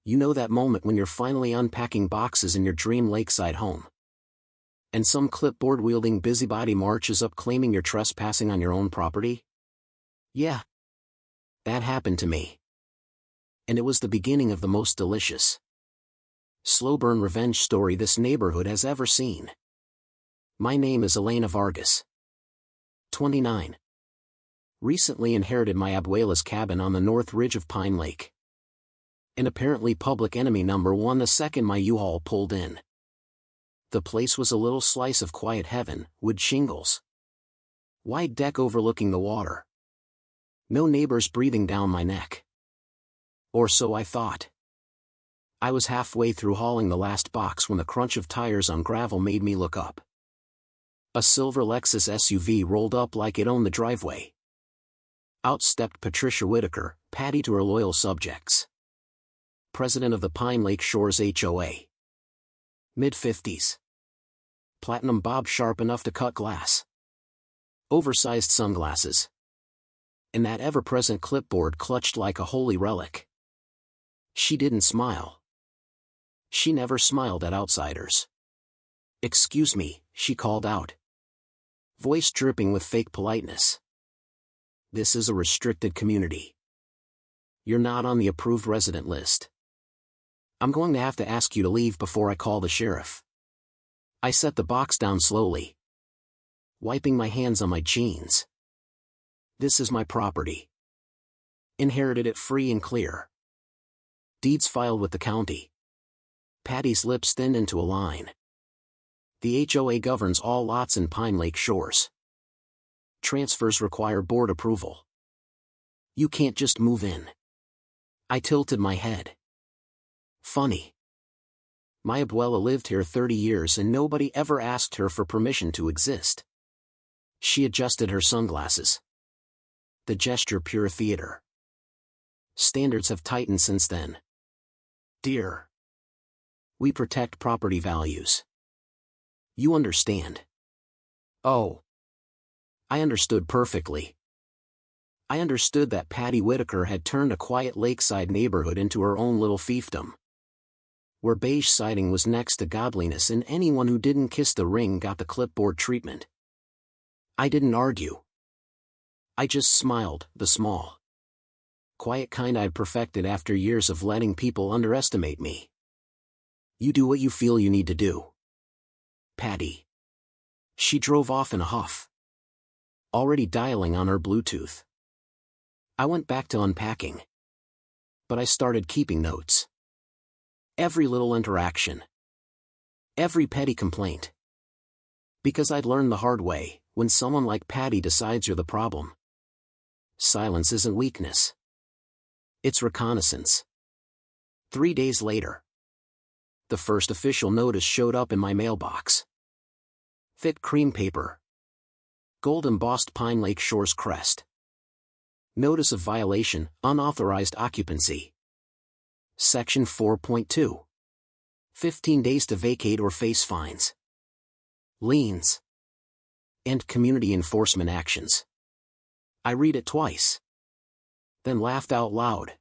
You know that moment when you're finally unpacking boxes in your dream lakeside home, and some clipboard-wielding busybody marches up claiming you're trespassing on your own property? Yeah. That happened to me. And it was the beginning of the most delicious, slow-burn revenge story this neighborhood has ever seen. My name is Elena Vargas. 29. Recently inherited my abuela's cabin on the north ridge of Pine Lake. And apparently public enemy number one the second my U-Haul pulled in. The place was a little slice of quiet heaven, wood shingles, wide deck overlooking the water. No neighbors breathing down my neck. Or so I thought. I was halfway through hauling the last box when the crunch of tires on gravel made me look up. A silver Lexus SUV rolled up like it owned the driveway. Out stepped Patricia Whitaker, Patty to her loyal subjects. President of the Pine Lake Shores HOA. Mid-50s. Platinum bob sharp enough to cut glass. Oversized sunglasses. And that ever-present clipboard clutched like a holy relic. She didn't smile. She never smiled at outsiders. "Excuse me," she called out, voice dripping with fake politeness. "This is a restricted community. You're not on the approved resident list. I'm going to have to ask you to leave before I call the sheriff." I set the box down slowly, wiping my hands on my jeans. This is my property. Inherited it free and clear. Deeds filed with the county. Patty's lips thinned into a line. The HOA governs all lots in Pine Lake Shores. Transfers require board approval. You can't just move in. I tilted my head. Funny. My abuela lived here 30 years and nobody ever asked her for permission to exist. She adjusted her sunglasses. The gesture pure theater. Standards have tightened since then. Dear. We protect property values. You understand. Oh. I understood perfectly. I understood that Patty Whitaker had turned a quiet lakeside neighborhood into her own little fiefdom, where beige siding was next to godliness and anyone who didn't kiss the ring got the clipboard treatment. I didn't argue. I just smiled, the small, quiet kind I'd perfected after years of letting people underestimate me. You do what you feel you need to do, Patty. She drove off in a huff, already dialing on her Bluetooth. I went back to unpacking, but I started keeping notes. Every little interaction. Every petty complaint. Because I'd learned the hard way, when someone like Patty decides you're the problem, silence isn't weakness. It's reconnaissance. 3 days later, the first official notice showed up in my mailbox. Thick cream paper. Gold embossed Pine Lake Shores crest. Notice of violation, unauthorized occupancy. Section 4.2. 15 days to vacate or face fines, liens, and community enforcement actions. I read it twice, then laughed out loud.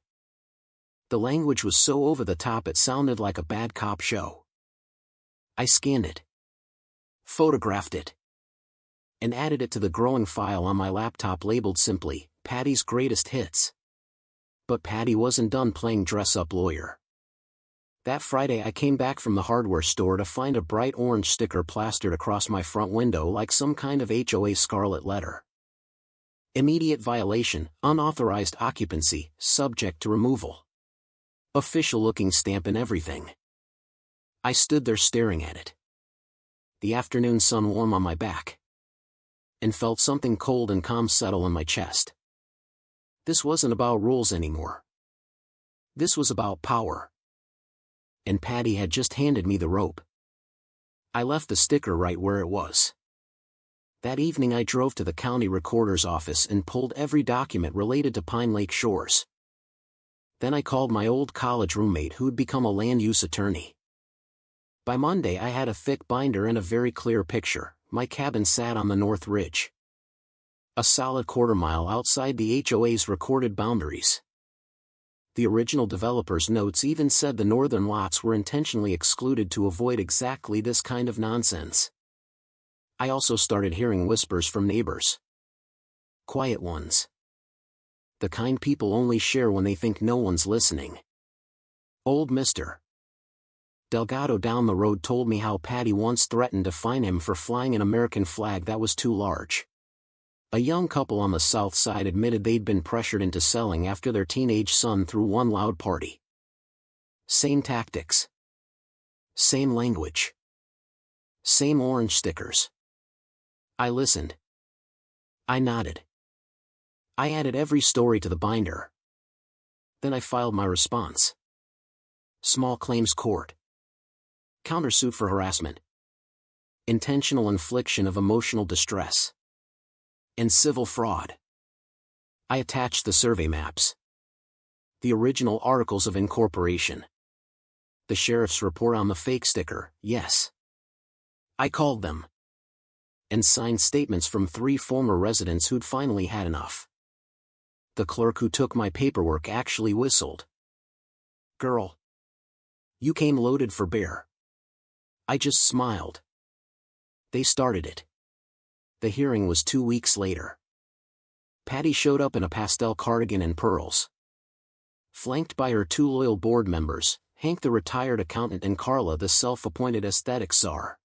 The language was so over the top it sounded like a bad cop show. I scanned it, photographed it, and added it to the growing file on my laptop labeled simply, Patty's Greatest Hits. But Patty wasn't done playing dress-up lawyer. That Friday I came back from the hardware store to find a bright orange sticker plastered across my front window like some kind of HOA scarlet letter. Immediate violation, unauthorized occupancy, subject to removal. Official-looking stamp and everything. I stood there staring at it, the afternoon sun warm on my back, and felt something cold and calm settle in my chest. This wasn't about rules anymore. This was about power. And Patty had just handed me the rope. I left the sticker right where it was. That evening I drove to the county recorder's office and pulled every document related to Pine Lake Shores. Then I called my old college roommate who'd become a land use attorney. By Monday I had a thick binder and a very clear picture. My cabin sat on the North Ridge, a solid quarter-mile outside the HOA's recorded boundaries. The original developer's notes even said the northern lots were intentionally excluded to avoid exactly this kind of nonsense. I also started hearing whispers from neighbors. Quiet ones. The kind people only share when they think no one's listening. Old Mr. Delgado down the road told me how Patty once threatened to fine him for flying an American flag that was too large. A young couple on the south side admitted they'd been pressured into selling after their teenage son threw one loud party. Same tactics. Same language. Same orange stickers. I listened. I nodded. I added every story to the binder. Then I filed my response. Small claims court. Countersuit for harassment. Intentional infliction of emotional distress. And civil fraud. I attached the survey maps. The original articles of incorporation. The sheriff's report on the fake sticker, yes. I called them. And signed statements from 3 former residents who'd finally had enough. The clerk who took my paperwork actually whistled. Girl. You came loaded for bear. I just smiled. They started it. The hearing was 2 weeks later. Patty showed up in a pastel cardigan and pearls. Flanked by her 2 loyal board members, Hank the retired accountant and Carla the self-appointed aesthetic czar.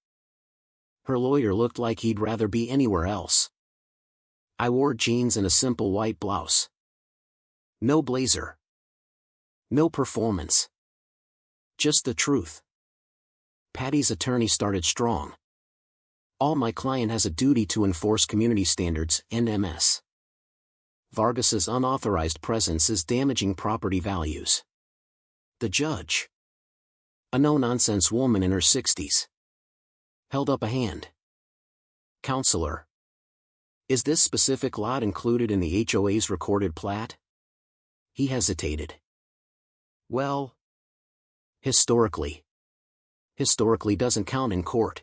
Her lawyer looked like he'd rather be anywhere else. I wore jeans and a simple white blouse. No blazer. No performance. Just the truth. Patty's attorney started strong. All my client has a duty to enforce community standards, NMS. Vargas's unauthorized presence is damaging property values. The judge, a no-nonsense woman in her 60s, held up a hand. Counselor, is this specific lot included in the HOA's recorded plat? He hesitated. Well, historically. Historically doesn't count in court.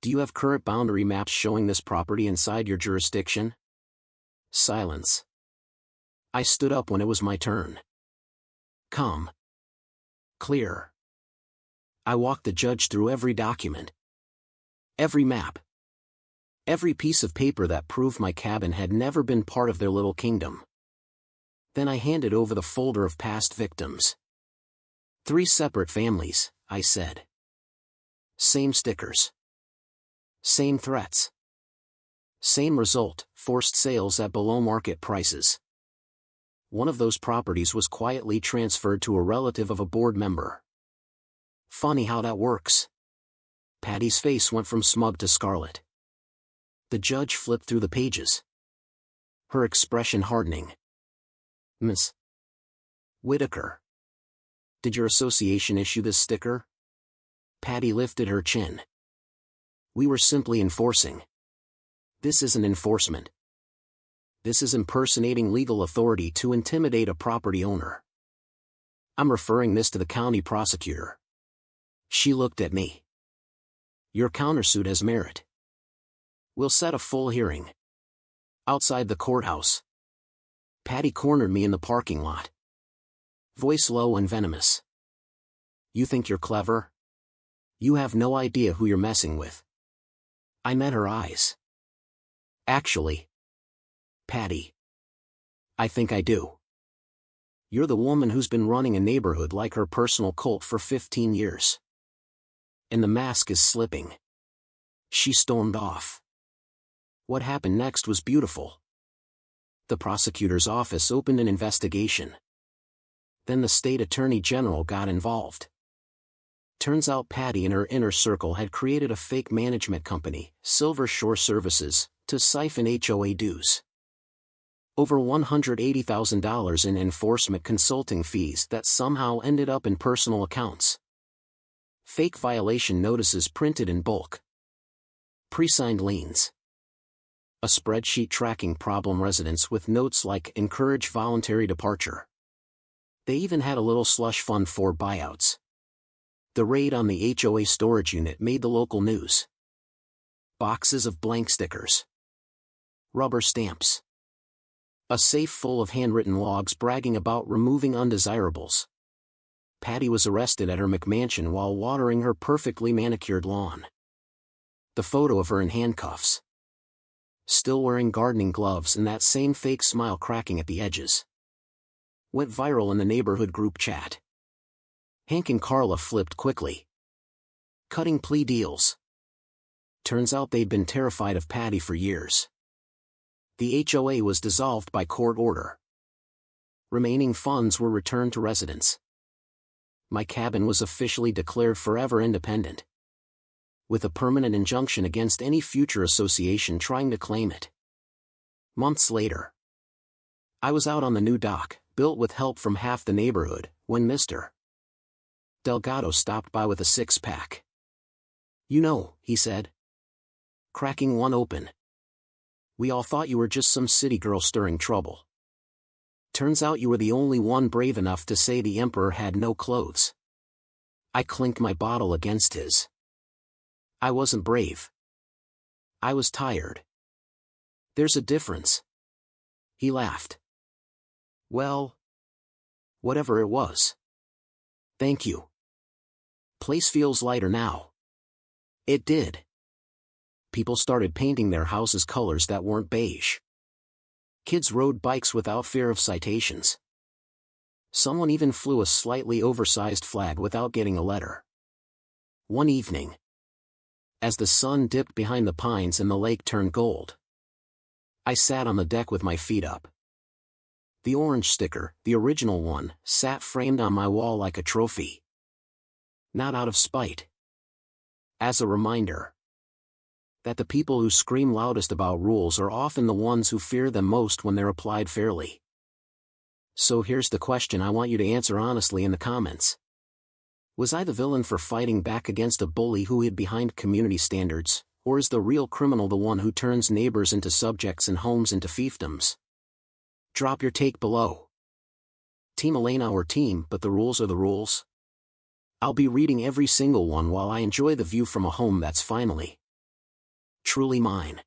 Do you have current boundary maps showing this property inside your jurisdiction? Silence. I stood up when it was my turn. Calm. Clear. I walked the judge through every document. Every map. Every piece of paper that proved my cabin had never been part of their little kingdom. Then I handed over the folder of past victims. 3 separate families, I said. Same stickers. Same threats. Same result, forced sales at below market prices. One of those properties was quietly transferred to a relative of a board member. Funny how that works. Patty's face went from smug to scarlet. The judge flipped through the pages. Her expression hardening. Miss Whitaker. Did your association issue this sticker? Patty lifted her chin. We were simply enforcing. This isn't enforcement. This is impersonating legal authority to intimidate a property owner. I'm referring this to the county prosecutor. She looked at me. Your countersuit has merit. We'll set a full hearing. Outside the courthouse. Patty cornered me in the parking lot. Voice low and venomous. You think you're clever? You have no idea who you're messing with. I met her eyes. Actually, Patty, I think I do. You're the woman who's been running a neighborhood like her personal cult for 15 years. And the mask is slipping. She stormed off. What happened next was beautiful. The prosecutor's office opened an investigation. Then the state attorney general got involved. Turns out Patty and her inner circle had created a fake management company, Silver Shore Services, to siphon HOA dues. Over $180,000 in enforcement consulting fees that somehow ended up in personal accounts. Fake violation notices printed in bulk. Pre-signed liens. A spreadsheet tracking problem residents with notes like encourage voluntary departure. They even had a little slush fund for buyouts. The raid on the HOA storage unit made the local news. Boxes of blank stickers. Rubber stamps. A safe full of handwritten logs bragging about removing undesirables. Patty was arrested at her McMansion while watering her perfectly manicured lawn. The photo of her in handcuffs. Still wearing gardening gloves and that same fake smile cracking at the edges. Went viral in the neighborhood group chat. Hank and Carla flipped quickly. Cutting plea deals. Turns out they'd been terrified of Patty for years. The HOA was dissolved by court order. Remaining funds were returned to residents. My cabin was officially declared forever independent, with a permanent injunction against any future association trying to claim it. Months later, I was out on the new dock, built with help from half the neighborhood, when Mr. Delgado stopped by with a six-pack. "You know," he said, cracking one open. "We all thought you were just some city girl stirring trouble. Turns out you were the only one brave enough to say the emperor had no clothes." I clinked my bottle against his. I wasn't brave. I was tired. "There's a difference." He laughed. "Well, whatever it was. Thank you. Place feels lighter now." It did. People started painting their houses colors that weren't beige. Kids rode bikes without fear of citations. Someone even flew a slightly oversized flag without getting a letter. One evening, as the sun dipped behind the pines and the lake turned gold, I sat on the deck with my feet up. The orange sticker, the original one, sat framed on my wall like a trophy. Not out of spite. As a reminder that the people who scream loudest about rules are often the ones who fear them most when they're applied fairly. So here's the question I want you to answer honestly in the comments. Was I the villain for fighting back against a bully who hid behind community standards, or is the real criminal the one who turns neighbors into subjects and homes into fiefdoms? Drop your take below. Team Elena or team, but the rules are the rules? I'll be reading every single one while I enjoy the view from a home that's finally truly mine.